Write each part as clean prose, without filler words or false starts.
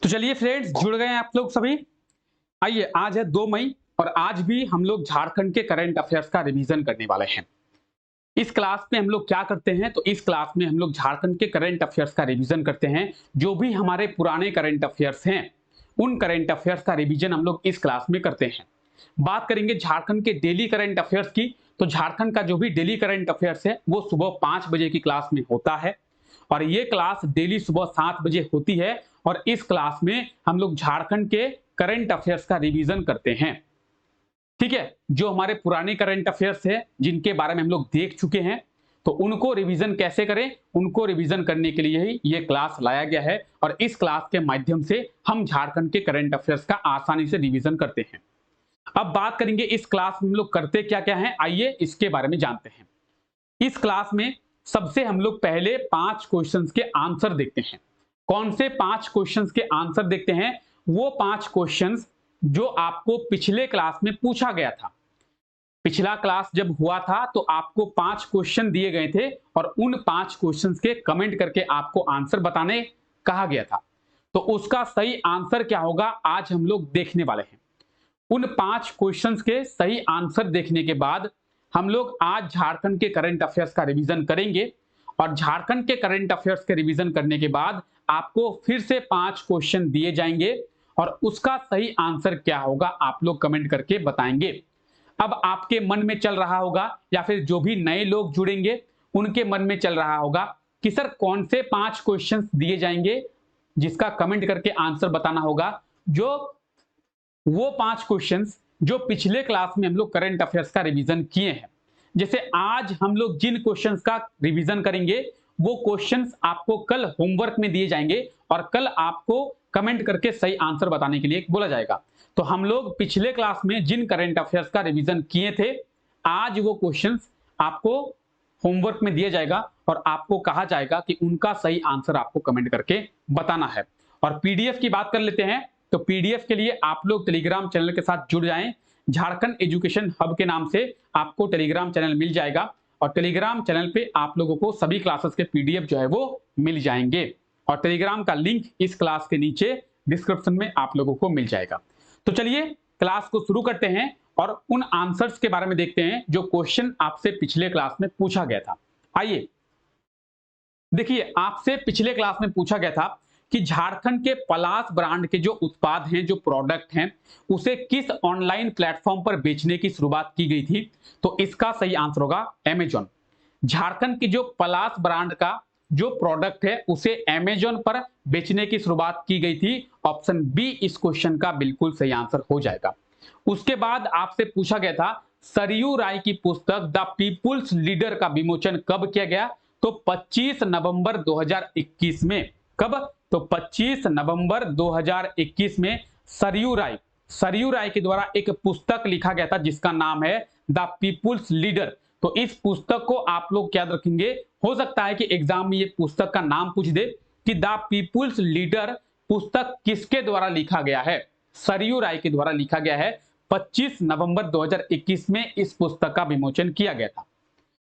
तो चलिए फ्रेंड्स, जुड़ गए हैं आप लोग सभी। आइए, आज है 2 मई और आज भी हम लोग झारखंड के करंट अफेयर्स का रिवीजन करने वाले हैं। इस क्लास में हम लोग क्या करते हैं, तो इस क्लास में हम लोग झारखंड के करंट अफेयर्स का रिवीजन करते हैं। जो भी हमारे पुराने करंट अफेयर्स हैं, उन करंट अफेयर्स का रिवीजन हम लोग इस क्लास में करते हैं। बात करेंगे झारखंड के डेली करंट अफेयर्स की, तो झारखंड का जो भी डेली करंट अफेयर्स है वो सुबह 5 बजे की क्लास में होता है और ये क्लास डेली सुबह 7 बजे होती है। और इस क्लास में हम लोग झारखंड के करंट अफेयर्स का रिवीजन करते हैं। ठीक है, जो हमारे पुराने करंट अफेयर्स है जिनके बारे में हम लोग देख चुके हैं, तो उनको रिवीजन कैसे करें, उनको रिवीजन करने के लिए ही ये क्लास लाया गया है। और इस क्लास के माध्यम से हम झारखंड के करंट अफेयर्स का आसानी से रिवीजन करते हैं। अब बात करेंगे इस क्लास में हम लोग करते क्या क्या है, आइए इसके बारे में जानते हैं। इस क्लास में सबसे हम लोग पहले 5 क्वेश्चंस के आंसर देखते हैं। कौन से 5 क्वेश्चंस के आंसर देखते हैं? वो 5 क्वेश्चंस जो आपको पिछले क्लास में पूछा गया था। पिछला क्लास जब हुआ था तो आपको 5 क्वेश्चन दिए गए थे और उन 5 क्वेश्चंस के कमेंट करके आपको आंसर बताने कहा गया था। तो उसका सही आंसर क्या होगा, आज हम लोग देखने वाले हैं। उन 5 क्वेश्चंस के सही आंसर देखने के बाद हम लोग आज झारखंड के करंट अफेयर्स का रिवीजन करेंगे और झारखंड के करंट अफेयर्स के रिवीजन करने के बाद आपको फिर से 5 क्वेश्चन दिए जाएंगे और उसका सही आंसर क्या होगा आप लोग कमेंट करके बताएंगे। अब आपके मन में चल रहा होगा या फिर जो भी नए लोग जुड़ेंगे उनके मन में चल रहा होगा कि सर कौन से 5 क्वेश्चंस दिए जाएंगे जिसका कमेंट करके आंसर बताना होगा। जो वो 5 क्वेश्चंस जो पिछले क्लास में हम लोग करंट अफेयर्स का रिवीजन किए हैं, जैसे आज हम लोग जिन क्वेश्चंस का रिवीजन करेंगे वो क्वेश्चंस आपको कल होमवर्क में दिए जाएंगे और कल आपको कमेंट करके सही आंसर बताने के लिए बोला जाएगा। तो हम लोग पिछले क्लास में जिन करंट अफेयर्स का रिवीजन किए थे, आज वो क्वेश्चंस आपको होमवर्क में दिया जाएगा और आपको कहा जाएगा कि उनका सही आंसर आपको कमेंट करके बताना है। और पीडीएफ की बात कर लेते हैं, तो पीडीएफ के लिए आप लोग टेलीग्राम चैनल के साथ जुड़ जाएं। झारखंड एजुकेशन हब के नाम से आपको टेलीग्राम चैनल मिल जाएगा और टेलीग्राम चैनल पे आप लोगों को सभी क्लासेस के पीडीएफ जो है वो मिल जाएंगे और टेलीग्राम का लिंक इस क्लास के नीचे डिस्क्रिप्शन में आप लोगों को मिल जाएगा। तो चलिए क्लास को शुरू करते हैं और उन आंसर्स के बारे में देखते हैं जो क्वेश्चन आपसे पिछले क्लास में पूछा गया था। आइए देखिए, आपसे पिछले क्लास में पूछा गया था कि झारखंड के पलाश ब्रांड के जो उत्पाद हैं, जो प्रोडक्ट हैं, उसे किस ऑनलाइन प्लेटफॉर्म पर बेचने की शुरुआत की गई थी। तो इसका सही आंसर होगा अमेजॉन। झारखंड की जो पलाश ब्रांड का जो प्रोडक्ट है उसे अमेजॉन पर बेचने की शुरुआत की गई थी। ऑप्शन बी इस क्वेश्चन का बिल्कुल सही आंसर हो जाएगा। उसके बाद आपसे पूछा गया था सरयू राय की पुस्तक द पीपुल्स लीडर का विमोचन कब किया गया। तो 25 नवंबर 2021 में। कब? तो 25 नवंबर 2021 में सरयू राय के द्वारा एक पुस्तक लिखा गया था जिसका नाम है द पीपुल्स लीडर। तो इस पुस्तक को आप लोग याद रखेंगे। हो सकता है कि एग्जाम में ये पुस्तक का नाम पूछ दे कि द पीपुल्स लीडर पुस्तक किसके द्वारा लिखा गया है। सरयू राय के द्वारा लिखा गया है। 25 नवंबर 2021 में इस पुस्तक का विमोचन किया गया था।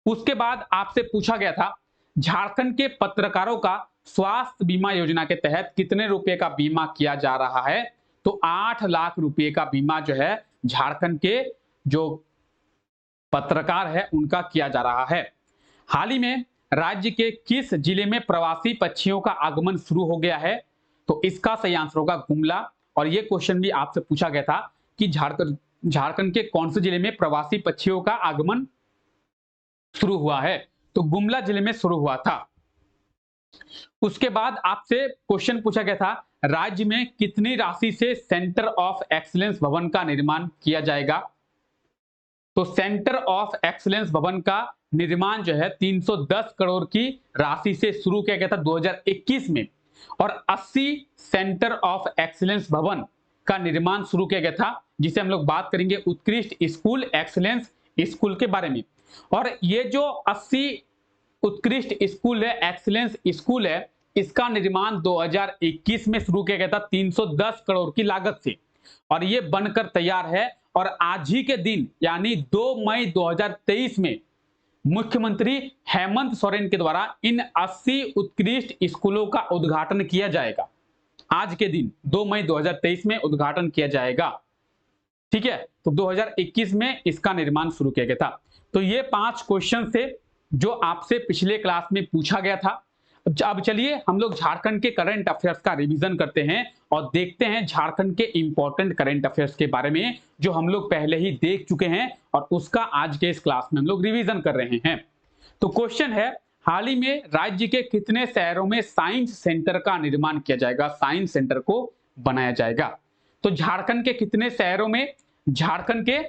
उसके बाद आपसे पूछा गया था झारखंड के पत्रकारों का स्वास्थ्य बीमा योजना के तहत कितने रुपए का बीमा किया जा रहा है। तो 8 लाख रुपए का बीमा जो है झारखंड के जो पत्रकार है उनका किया जा रहा है। हाल ही में राज्य के किस जिले में प्रवासी पक्षियों का आगमन शुरू हो गया है। तो इसका सही आंसर होगा गुमला। और यह क्वेश्चन भी आपसे पूछा गया था कि झारखंड के कौन से जिले में प्रवासी पक्षियों का आगमन शुरू हुआ है। तो गुमला जिले में शुरू हुआ था। उसके बाद आपसे क्वेश्चन पूछा गया था राज्य में कितनी राशि से सेंटर ऑफ एक्सीलेंस भवन का निर्माण किया जाएगा। तो सेंटर ऑफ एक्सीलेंस भवन का निर्माण जो है 310 करोड़ की राशि से शुरू किया गया था 2021 में और 80 सेंटर ऑफ एक्सीलेंस भवन का निर्माण शुरू किया गया था, जिसे हम लोग बात करेंगे उत्कृष्ट स्कूल एक्सीलेंस स्कूल के बारे में। और ये जो 80 उत्कृष्ट स्कूल है, एक्सीलेंस स्कूल है, इसका निर्माण 2021 में शुरू किया गया था 310 करोड़ की लागत से और ये बनकर तैयार है। और आज ही के दिन यानी 2 मई 2023 में मुख्यमंत्री हेमंत सोरेन के द्वारा इन 80 उत्कृष्ट स्कूलों का उद्घाटन किया जाएगा। आज के दिन 2 मई 2023 में उद्घाटन किया जाएगा। ठीक है, तो 2021 में इसका निर्माण शुरू किया गया था। तो ये 5 क्वेश्चन थे जो आपसे पिछले क्लास में पूछा गया था। अब चलिए हम लोग झारखंड के करंट अफेयर्स का रिवीजन करते हैं और देखते हैं झारखंड के इंपॉर्टेंट करंट अफेयर्स के बारे में जो हम लोग पहले ही देख चुके हैं और उसका आज के इस क्लास में हम लोग रिवीजन कर रहे हैं। तो क्वेश्चन है, हाल ही में राज्य के कितने शहरों में साइंस सेंटर का निर्माण किया जाएगा, साइंस सेंटर को बनाया जाएगा? तो झारखंड के कितने शहरों में? झारखंड के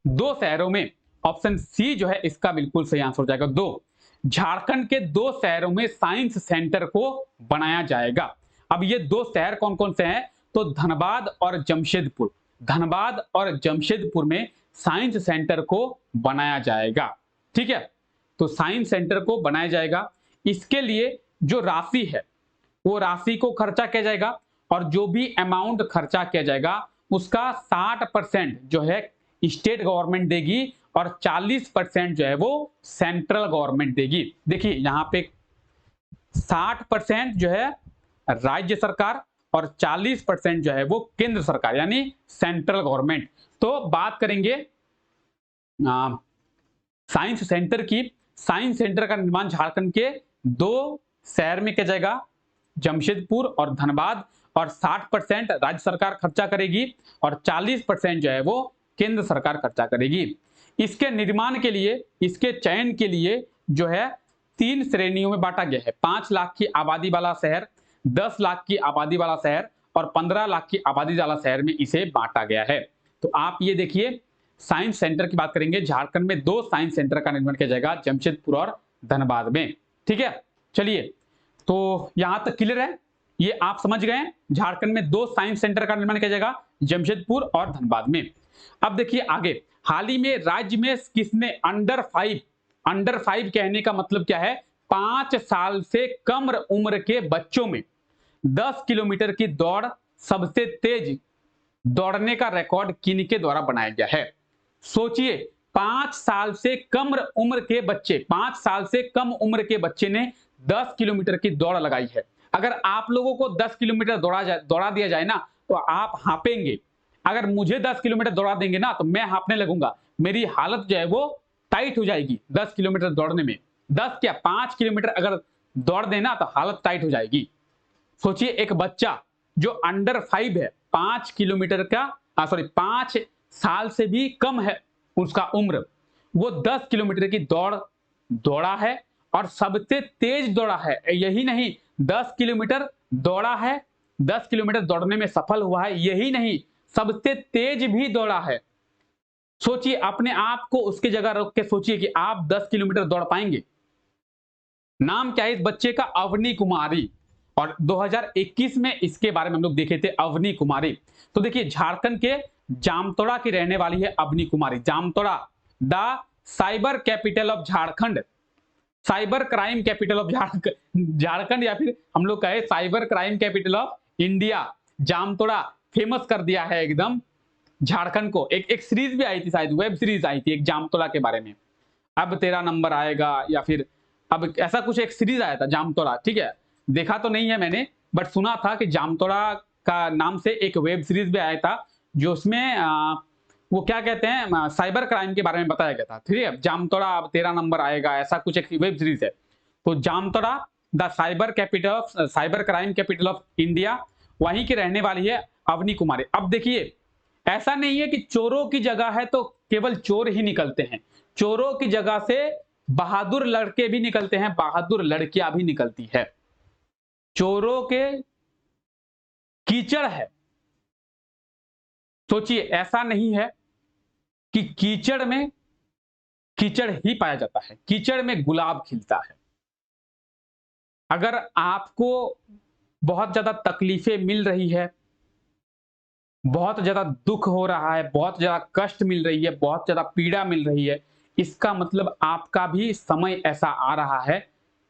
2 शहरों में। ऑप्शन सी जो है इसका बिल्कुल सही आंसर हो जाएगा 2। झारखंड के 2 शहरों में साइंस सेंटर को बनाया जाएगा। अब ये 2 शहर कौन कौन से हैं? तो धनबाद और जमशेदपुर। धनबाद और जमशेदपुर में साइंस सेंटर को बनाया जाएगा। ठीक है, तो साइंस सेंटर को बनाया जाएगा। इसके लिए जो राशि है वो राशि को खर्चा किया जाएगा और जो भी अमाउंट खर्चा किया जाएगा उसका 60% जो है स्टेट गवर्नमेंट देगी और 40% जो है वो सेंट्रल गवर्नमेंट देगी। देखिए यहां पे 60% जो है राज्य सरकार और 40% जो है वो केंद्र सरकार यानी सेंट्रल गवर्नमेंट। तो बात करेंगे साइंस सेंटर की। साइंस सेंटर का निर्माण झारखंड के 2 शहर में किया जाएगा, जमशेदपुर और धनबाद, और 60% राज्य सरकार खर्चा करेगी और 40% जो है वो केंद्र सरकार खर्चा करेगी। इसके निर्माण के लिए, इसके चयन के लिए जो है 3 श्रेणियों में बांटा गया है। 5 लाख की आबादी वाला शहर, 10 लाख की आबादी वाला शहर और 15 लाख की आबादी वाला शहर में इसे बांटा गया है। तो आप ये देखिए, साइंस सेंटर की बात करेंगे, झारखंड में 2 साइंस सेंटर का निर्माण किया जाएगा, जमशेदपुर और धनबाद में। ठीक है, चलिए तो यहां तक क्लियर है, ये आप समझ गए। झारखंड में 2 साइंस सेंटर का निर्माण किया जाएगा, जमशेदपुर और धनबाद में। अब देखिए आगे, हाल ही में राज्य में किसने अंडर 5 कहने का मतलब क्या है? 5 साल से कम उम्र के बच्चों में 10 किलोमीटर की दौड़ सबसे तेज दौड़ने का रिकॉर्ड किनके द्वारा बनाया गया है? सोचिए, 5 साल से कम उम्र के बच्चे, 5 साल से कम उम्र के बच्चे ने 10 किलोमीटर की दौड़ लगाई है। अगर आप लोगों को 10 किलोमीटर दौड़ा दिया जाए ना तो आप हाँपेंगे। अगर मुझे 10 किलोमीटर दौड़ा देंगे ना तो मैं हाँपने लगूंगा, मेरी हालत जो है वो टाइट हो जाएगी 10 किलोमीटर दौड़ने में। 10 क्या 5 किलोमीटर अगर दौड़ देना तो हालत टाइट हो जाएगी। सोचिए, एक बच्चा जो अंडर 5 है, 5 किलोमीटर का 5 साल से भी कम है उसका उम्र, वो 10 किलोमीटर की दौड़ा है और सबसे तेज दौड़ा है। यही नहीं, 10 किलोमीटर दौड़ा है, 10 किलोमीटर दौड़ने में सफल हुआ है, यही नहीं सबसे तेज भी दौड़ा है। सोचिए, अपने आप को उसकी जगह रख के सोचिए कि आप 10 किलोमीटर दौड़ पाएंगे। नाम क्या है इस बच्चे का? अवनी कुमारी। और 2021 में इसके बारे में हम लोग देखे थे, अवनी कुमारी। तो देखिए, झारखंड के जामतोड़ा की रहने वाली है Avni Kumari. Jamtara, the cyber capital of Jharkhand, cyber crime capital of Jharkhand, या फिर हम लोग कहे cyber crime capital of India. Jamtara famous कर दिया है एकदम झारखंड को। एक सीरीज भी आई थी, शायद वेब सीरीज आई थी एक जामतोड़ा के बारे में, अब तेरा नंबर आएगा, या फिर अब ऐसा कुछ एक सीरीज आया था जामतोड़ा। ठीक है, देखा तो नहीं है मैंने, बट सुना था कि जामतोड़ा का नाम से एक वेब सीरीज भी आया था जो उसमें वो क्या कहते हैं, साइबर क्राइम के बारे में बताया गया था। ठीक है, जामतोड़ा अब तेरा नंबर आएगा, ऐसा कुछ एक वेब सीरीज है। तो Jamtara the cyber crime capital of India, वहीं की रहने वाली है अवनी कुमारी। अब देखिए, ऐसा नहीं है कि चोरों की जगह है तो केवल चोर ही निकलते हैं, चोरों की जगह से बहादुर लड़के भी निकलते हैं, बहादुर लड़कियां भी निकलती है। चोरों के कीचड़ है, सोचिए, ऐसा नहीं है कि कीचड़ में कीचड़ ही पाया जाता है, कीचड़ में गुलाब खिलता है। अगर आपको बहुत ज्यादा तकलीफें मिल रही है, बहुत ज्यादा दुख हो रहा है, बहुत ज्यादा कष्ट मिल रही है, बहुत ज्यादा पीड़ा मिल रही है, इसका मतलब आपका भी समय ऐसा आ रहा है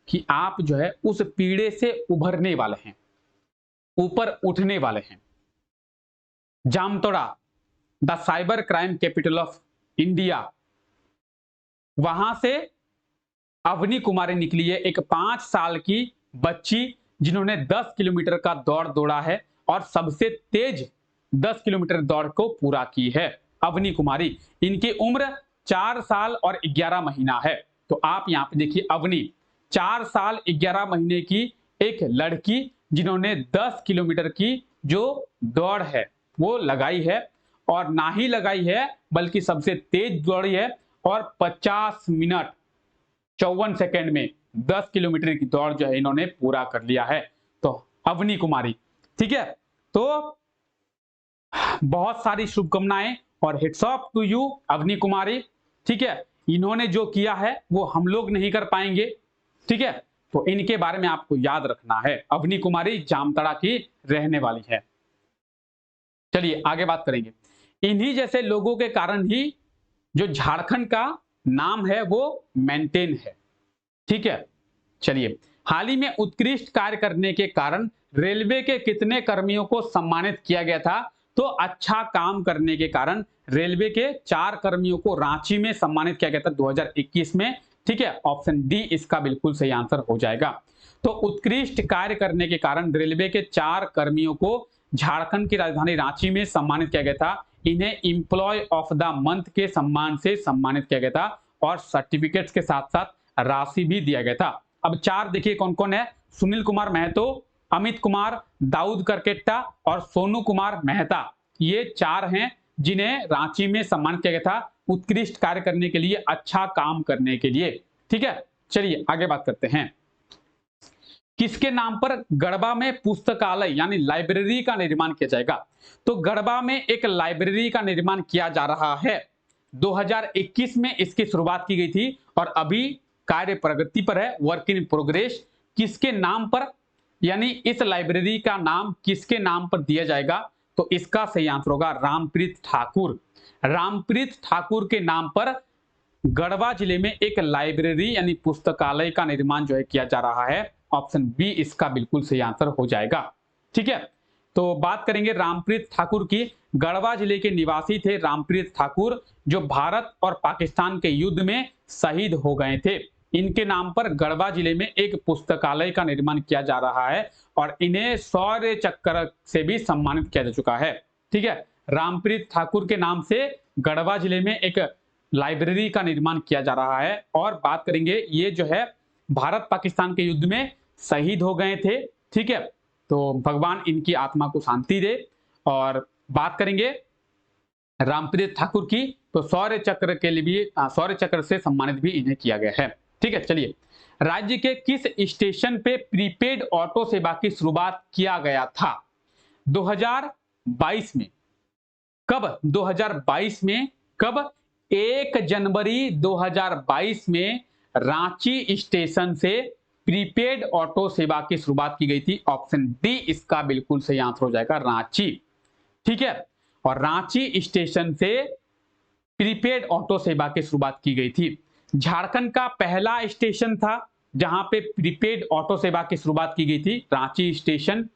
कि आप जो है उस पीड़े से उभरने वाले हैं, ऊपर उठने वाले हैं। Jamtara the cyber crime capital of India, वहां से अवनी कुमारी निकली है, एक 5 साल की बच्ची जिन्होंने 10 किलोमीटर का दौड़ दौड़ा है और सबसे तेज 10 किलोमीटर दौड़ को पूरा की है, अवनी कुमारी। इनकी उम्र 4 साल और 11 महीना है। तो आप यहां पे देखिए, अवनी 4 साल 11 महीने की एक लड़की जिन्होंने 10 किलोमीटर की जो दौड़ है वो लगाई है, और ना ही लगाई है बल्कि सबसे तेज दौड़ी है, और 50 मिनट 54 सेकंड में 10 किलोमीटर की दौड़ जो है इन्होंने पूरा कर लिया है। तो अवनी कुमारी, ठीक है। तो बहुत सारी शुभकामनाएं और hats off to you Avni Kumari, ठीक है। इन्होंने जो किया है वो हम लोग नहीं कर पाएंगे, ठीक है। तो इनके बारे में आपको याद रखना है। अवनी कुमारी जामताड़ा की रहने वाली है। चलिए आगे बात करेंगे। इन्हीं जैसे लोगों के कारण ही जो झारखंड का नाम है वो मेंटेन है, ठीक है। चलिए, हाल ही में उत्कृष्ट कार्य करने के कारण रेलवे के कितने कर्मियों को सम्मानित किया गया था? तो अच्छा काम करने के कारण रेलवे के 4 कर्मियों को रांची में सम्मानित किया गया था 2021 में, ठीक है। ऑप्शन डी इसका बिल्कुल सही आंसर हो जाएगा। तो उत्कृष्ट कार्य करने के कारण रेलवे के 4 कर्मियों को झारखंड की राजधानी रांची में सम्मानित किया गया था। इन्हें एम्प्लॉय ऑफ द मंथ के सम्मान से सम्मानित किया गया था और सर्टिफिकेट्स के साथ साथ राशि भी दिया गया था। अब 4 देखिए कौन कौन है। सुनील कुमार महतो, अमित कुमार, दाऊद करकेट्टा और सोनू कुमार मेहता, ये 4 हैं जिन्हें रांची में सम्मानित किया गया था उत्कृष्ट कार्य करने के लिए, अच्छा काम करने के लिए, ठीक है। चलिए आगे बात करते हैं। किसके नाम पर गढ़वा में पुस्तकालय यानी लाइब्रेरी का निर्माण किया जाएगा? तो गढ़वा में एक लाइब्रेरी का निर्माण किया जा रहा है। 2021 में इसकी शुरुआत की गई थी और अभी कार्य प्रगति पर है, वर्क इन प्रोग्रेस। किसके नाम पर, यानी इस लाइब्रेरी का नाम किसके नाम पर दिया जाएगा? तो इसका सही आंसर होगा रामप्रीत ठाकुर। रामप्रीत ठाकुर के नाम पर गढ़वा जिले में एक लाइब्रेरी यानी पुस्तकालय का निर्माण जो है किया जा रहा है। ऑप्शन बी इसका बिल्कुल सही आंसर हो जाएगा, ठीक है। तो बात करेंगे रामप्रीत ठाकुर की। गढ़वा जिले के निवासी थे रामप्रीत ठाकुर, जो भारत और पाकिस्तान के युद्ध में शहीद हो गए थे। इनके नाम पर गढ़वा जिले में एक पुस्तकालय का निर्माण किया जा रहा है और इन्हें शौर्य चक्र से भी सम्मानित किया जा चुका है, ठीक है। रामप्रीत ठाकुर के नाम से गढ़वा जिले में एक लाइब्रेरी का निर्माण किया जा रहा है। और बात करेंगे, ये जो है भारत पाकिस्तान के युद्ध में शहीद हो गए थे, ठीक है। तो भगवान इनकी आत्मा को शांति दे। और बात करेंगे रामप्रीत ठाकुर की, तो शौर्य चक्र के लिए भी शौर्य चक्र से सम्मानित भी इन्हें किया गया है, ठीक है। चलिए, राज्य के किस स्टेशन पे प्रीपेड ऑटो सेवा की शुरुआत किया गया था? 2022 में। कब? 2022 में। कब? 1 जनवरी 2022 में रांची स्टेशन से प्रीपेड ऑटो सेवा की शुरुआत की गई थी। ऑप्शन डी इसका बिल्कुल सही आंसर हो जाएगा, रांची, ठीक है। और रांची स्टेशन से प्रीपेड ऑटो सेवा की शुरुआत की गई थी। झारखंड का पहला स्टेशन था जहां पे प्रीपेड ऑटो सेवा की शुरुआत की गई थी, रांची स्टेशन,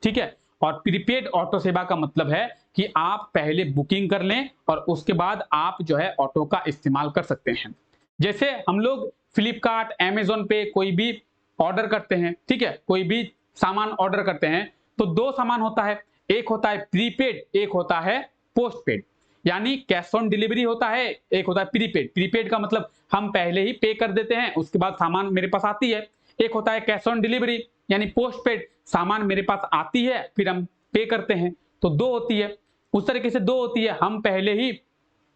ठीक है। और प्रीपेड ऑटो सेवा का मतलब है कि आप पहले बुकिंग कर लें और उसके बाद आप जो है ऑटो का इस्तेमाल कर सकते हैं। जैसे हम लोग फ्लिपकार्ट, अमेजोन पे कोई भी ऑर्डर करते हैं, ठीक है, कोई भी सामान ऑर्डर करते हैं तो 2 सामान होता है, एक होता है प्रीपेड, एक होता है पोस्टपेड। यानी कैश ऑन डिलीवरी होता है, एक होता है प्रीपेड। प्रीपेड का मतलब हम पहले ही पे कर देते हैं, उसके बाद सामान मेरे पास आती है। एक होता है कैश ऑन डिलीवरी यानी पोस्टपेड, सामान मेरे पास आती है फिर हम पे करते हैं। तो 2 होती है, उस तरीके से 2 होती है, हम पहले ही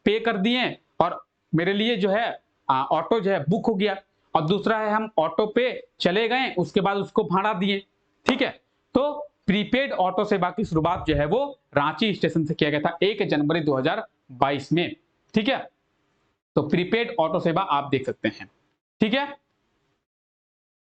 पे कर दिए और मेरे लिए जो है ऑटो जो है बुक हो गया, और दूसरा है हम ऑटो पे चले गए उसके बाद उसको भाड़ा दिए, ठीक है। तो प्रीपेड ऑटो सेवा की शुरुआत जो है वो रांची स्टेशन से किया गया था 1 जनवरी 2022 में, ठीक है। तो प्रीपेड ऑटो सेवा आप देख सकते हैं, ठीक है।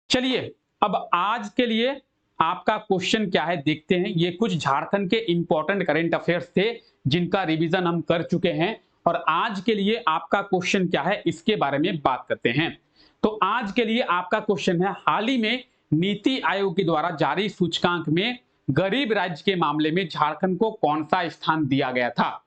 चलिए, अब आज के लिए आपका क्वेश्चन क्या है देखते हैं। ये कुछ झारखंड के इंपॉर्टेंट करंट अफेयर्स थे जिनका रिवीजन हम कर चुके हैं, और आज के लिए आपका क्वेश्चन क्या है इसके बारे में बात करते हैं। तो आज के लिए आपका क्वेश्चन है, हाल ही में नीति आयोग के द्वारा जारी सूचकांक में गरीब राज्य के मामले में झारखंड को कौन सा स्थान दिया गया था?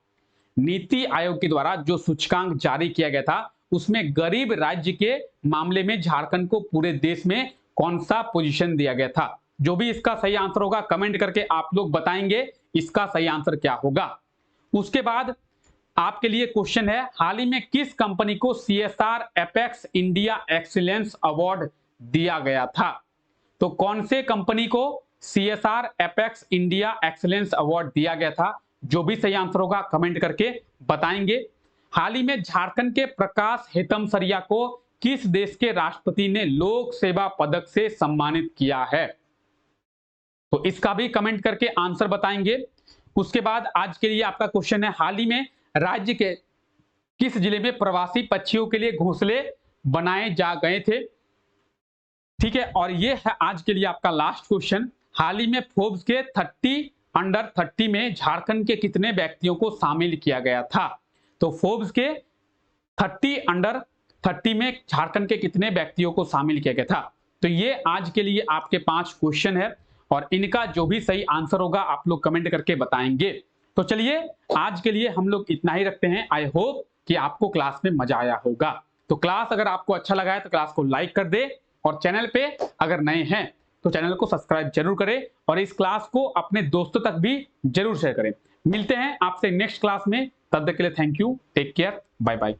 नीति आयोग के द्वारा जो सूचकांक जारी किया गया था उसमें गरीब राज्य के मामले में झारखंड को पूरे देश में कौन सा पोजीशन दिया गया था? जो भी इसका सही आंसर होगा कमेंट करके आप लोग बताएंगे इसका सही आंसर क्या होगा। उसके बाद आपके लिए क्वेश्चन है, हाल ही में किस कंपनी को CSR apex India excellence award दिया गया था? तो कौन से कंपनी को CSR apex India excellence award दिया गया था? जो भी सही आंसर होगा कमेंट करके बताएंगे। हाल ही में झारखंड के प्रकाश हेतमसरिया को किस देश के राष्ट्रपति ने लोक सेवा पदक से सम्मानित किया है? तो इसका भी कमेंट करके आंसर बताएंगे। उसके बाद आज के लिए आपका क्वेश्चन है, हाल ही में राज्य के किस जिले में प्रवासी पक्षियों के लिए घोंसले बनाए जा गए थे? ठीक है, और ये है आज के लिए आपका लास्ट क्वेश्चन, हाल ही में फोर्ब्स के 30 अंडर 30 में झारखंड के कितने व्यक्तियों को शामिल किया गया था? तो फोर्ब्स के 30 अंडर 30 में झारखंड के कितने व्यक्तियों को शामिल किया गया था? तो ये आज के लिए आपके 5 क्वेश्चन है और इनका जो भी सही आंसर होगा आप लोग कमेंट करके बताएंगे। तो चलिए आज के लिए हम लोग इतना ही रखते हैं। आई होप कि आपको क्लास में मजा आया होगा। तो क्लास अगर आपको अच्छा लगा है तो क्लास को लाइक कर दे और चैनल पे अगर नए हैं तो चैनल को सब्सक्राइब जरूर करें और इस क्लास को अपने दोस्तों तक भी जरूर शेयर करें। मिलते हैं आपसे नेक्स्ट क्लास में, तब तक के लिए thank you, take care, bye bye.